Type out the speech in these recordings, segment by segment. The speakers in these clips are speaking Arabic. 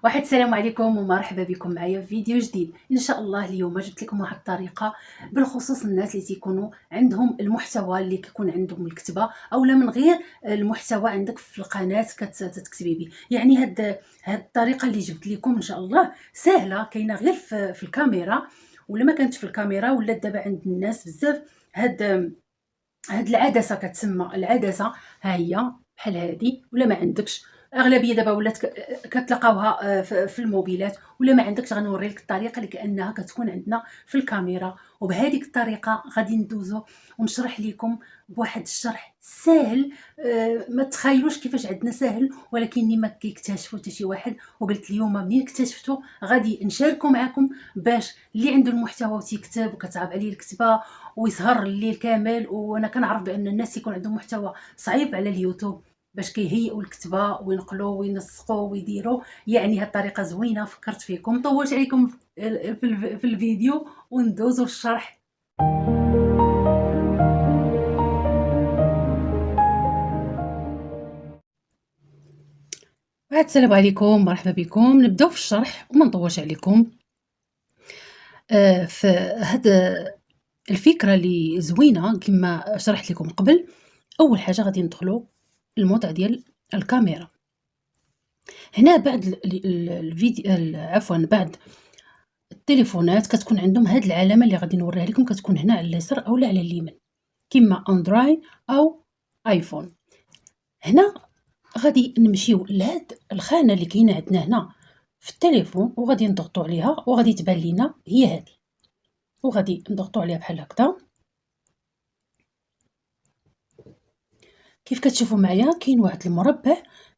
واحد السلام عليكم ومرحبا بكم معايا في فيديو جديد. ان شاء الله اليوم جبت لكم واحد الطريقه بالخصوص الناس اللي تيكونوا عندهم المحتوى اللي كيكون عندهم الكتابه اولا من غير المحتوى عندك في القناه كتكتبي به. يعني هاد الطريقه اللي جبت لكم ان شاء الله سهله، كاينه غير في الكاميرا، ولا ما كانتش في الكاميرا ولات دابا عند الناس بزاف. هاد العدسه كتسمى العدسه، ها هي بحال هادي، ولا ما عندكش اغلبيه دابا ولات كتلقاوها في الموبيلات، ولا ما عندكش غنوري لك الطريقه اللي كانها كتكون عندنا في الكاميرا. وبهذيك الطريقه غادي ندوزو ونشرح لكم بواحد الشرح ساهل. ما تخيلوش كيفاش عندنا ساهل، ولكن ما كيكتشفوا حتى شي واحد. وقلت اليوم منين اكتشفتو غادي نشاركو معكم، باش اللي عنده المحتوى وتيكتب وكتصعب عليه الكتابه ويسهر الليل كامل. وانا كنعرف بان الناس يكون عندهم محتوى صعيب على اليوتيوب باش كيهيئوا الكتابه وينقلوا وينسقوا ويديروا. يعني هاد الطريقه زوينه، فكرت فيكم، مطولش عليكم في الفيديو وندوزوا الشرح. السلام عليكم، مرحبا بكم. نبداو في الشرح وما نطولش عليكم. في هاد الفكره اللي زوينه كما شرحت لكم قبل. اول حاجه غادي ندخلوا الموضع ديال الكاميرا. هنا بعد الفيديو، عفوا، بعد التليفونات كتكون عندهم هاد العلامه اللي غادي نوريها لكم، كتكون هنا على اليسار اولا على اليمين، كما اندرويد او ايفون. هنا غادي نمشيو لهاد الخانه اللي كاينه عندنا هنا في التليفون، وغادي نضغطوا عليها وغادي تبان لينا هي هذه، وغادي نضغطوا عليها بحال هكذا. كيف كتشوفوا معايا كاين واحد المربع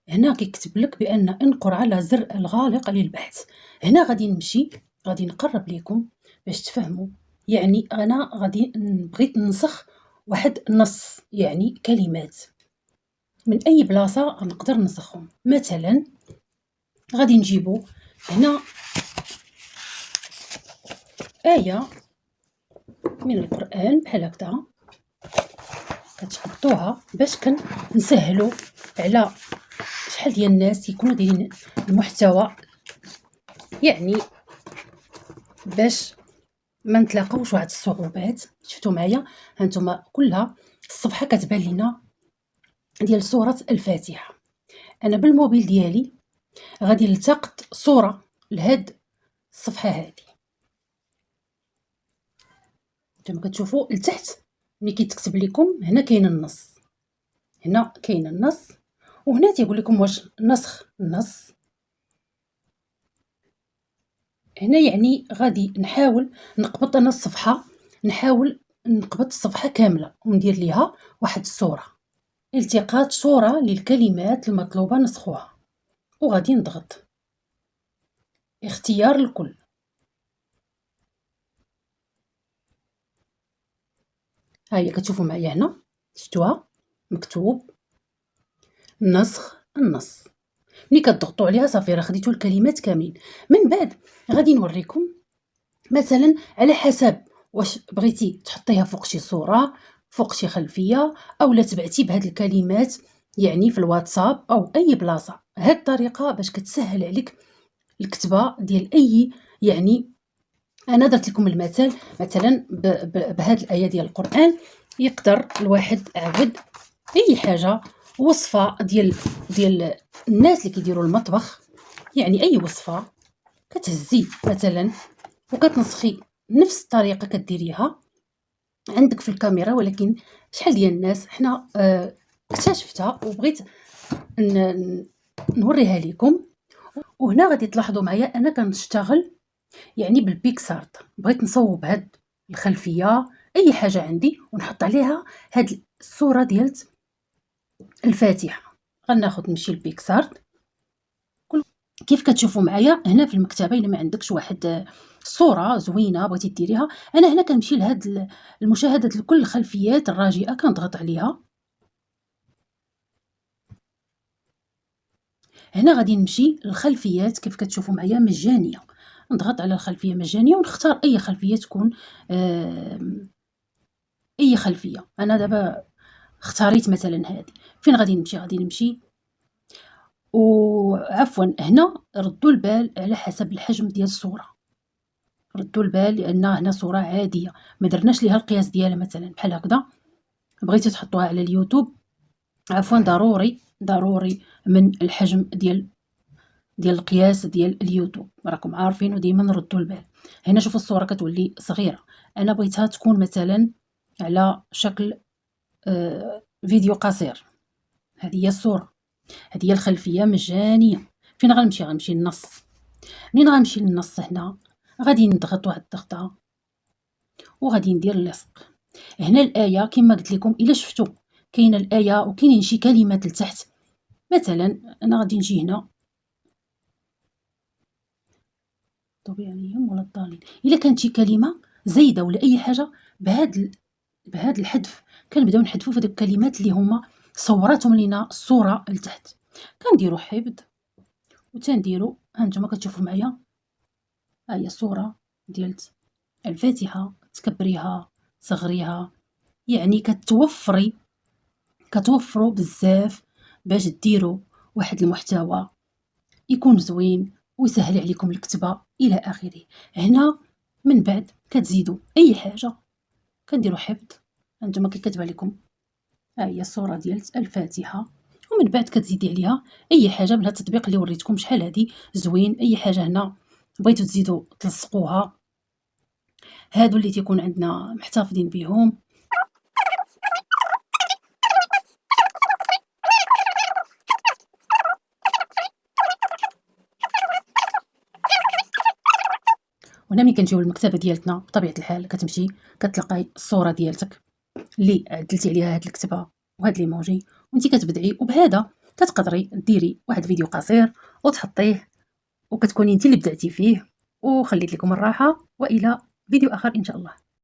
هنا كيكتب لك بان انقر على زر الغالق للبحث. هنا غادي نمشي، غادي نقرب لكم باش تفهموا. يعني انا غادي بغيت ننسخ واحد النص، يعني كلمات من اي بلاصه نقدر ننسخهم. مثلا غادي نجيبوا هنا ايه من القران بحال هكذا، كتحطوها باش كنسهلوا على شحال ديال الناس يكونوا دايرين المحتوى، يعني باش ما نتلاقاوش واحد الصعوبات. شفتوا معايا هانتوما كلها الصفحه كتبان لينا ديال سوره الفاتحه. انا بالموبيل ديالي غادي نلتقط صوره لهاد الصفحه هذه. كما كتشوفوا لتحت ملي كيتكتب لكم هنا كاين النص، هنا كاين النص، وهنا تيقول لكم واش نسخ النص. هنا يعني غادي نحاول نقبط انا الصفحه، نحاول نقبط الصفحه كامله وندير ليها واحد الصوره، التقاط صوره للكلمات المطلوبه نسخها، وغادي نضغط اختيار الكل. ها هي كتشوفوا معايا هنا، شفتوها مكتوب نسخ النص. ملي كتضغطوا عليها صافي راه خديتوا الكلمات كاملين. من بعد غادي نوريكم مثلا على حسب واش بغيتي تحطيها فوق شي صوره، فوق شي خلفيه، او لا تبعتي بهاد الكلمات يعني في الواتساب او اي بلاصه. هاد الطريقه باش كتسهل عليك الكتابه ديال اي، يعني انا درت لكم المثال مثلا بهاد الايه ديال القران. يقدر الواحد عبد اي حاجه، وصفه ديال الناس اللي كيديروا المطبخ، يعني اي وصفه كتهزي مثلا وكتنسخي نفس الطريقه كديريها عندك في الكاميرا. ولكن شحال ديال الناس حنا اكتشفتها وبغيت نوريها لكم. وهنا غادي تلاحظوا معايا انا كنشتغل يعني بالبيكسارت. بغيت نصوب هاد الخلفيه اي حاجه عندي ونحط عليها هاد الصوره ديال الفاتحه. غناخذ نمشي لبيكسارت. كيف كتشوفوا معايا هنا في المكتبه، الا ما عندكش واحد صوره زوينه بغيتي ديريها، انا هنا كنمشي لهاد المشاهده لكل الخلفيات الراجئه، كنضغط عليها. هنا غادي نمشي للخلفيات كيف كتشوفوا معايا مجانيه، نضغط على الخلفيه مجانيه ونختار اي خلفيه تكون اي خلفيه. انا دابا اختاريت مثلا هذه. فين غادي نمشي؟ غادي نمشي وعفوا هنا ردوا البال على حسب الحجم ديال الصوره، ردوا البال لان هنا صوره عاديه ما درناش ليها القياس ديالها. مثلا بحال هكذا بغيتي تحطوها على اليوتيوب، عفوا ضروري من الحجم ديال القياس ديال اليوتيوب، راكم عارفين وديما نردوا البال. هنا شوفوا الصوره كتولي صغيره، انا بغيتها تكون مثلا على شكل فيديو قصير. هذه هي الصوره، هذه هي الخلفيه مجانيه. فين غنمشي للنص. منين غنمشي للنص هنا غادي نضغط واحد الضغطه وغادي ندير اللصق. هنا الايه كما قلت لكم الا شفتوا كاينه الايه وكاينين شي كلمات لتحت. مثلا انا غادي نجي هنا طبيعيين ولا الضالين، الا كانت شي كلمه زايده ولا اي حاجه بهذا الحذف كنبداو نحذفوا في هذوك الكلمات اللي هما صوراتهم لينا الصوره لتحت. كنديروا حفظ وتنديروا هانتوما كتشوفوا معايا ها هي الصوره ديال الفاتحه، تكبريها صغريها، يعني كتوفروا بزاف باش ديروا واحد المحتوى يكون زوين ويسهل عليكم الكتابه الى اخره. هنا من بعد كتزيدوا اي حاجه كنديروا حفظ. هانتوما كيكتب لكم ها هي الصوره ديال الفاتحه، ومن بعد كتزيدي عليها اي حاجه من هذا التطبيق اللي وريتكم شحال هذه زوين. اي حاجه هنا بغيتوا تزيدوا تلصقوها، هادو اللي تيكون عندنا محتفظين بهم. وهنا ملي كنجيو للمكتبه ديالتنا بطبيعه الحال كتمشي كتلقاي الصوره ديالتك اللي عدلتي عليها هاد الكتابه وهاد ليموجي وانت كتبدعي، وبهذا كتقدري ديري واحد فيديو قصير وتحطيه وكتكوني انت اللي بدعتي فيه. وخليت لكم الراحه والى فيديو اخر ان شاء الله.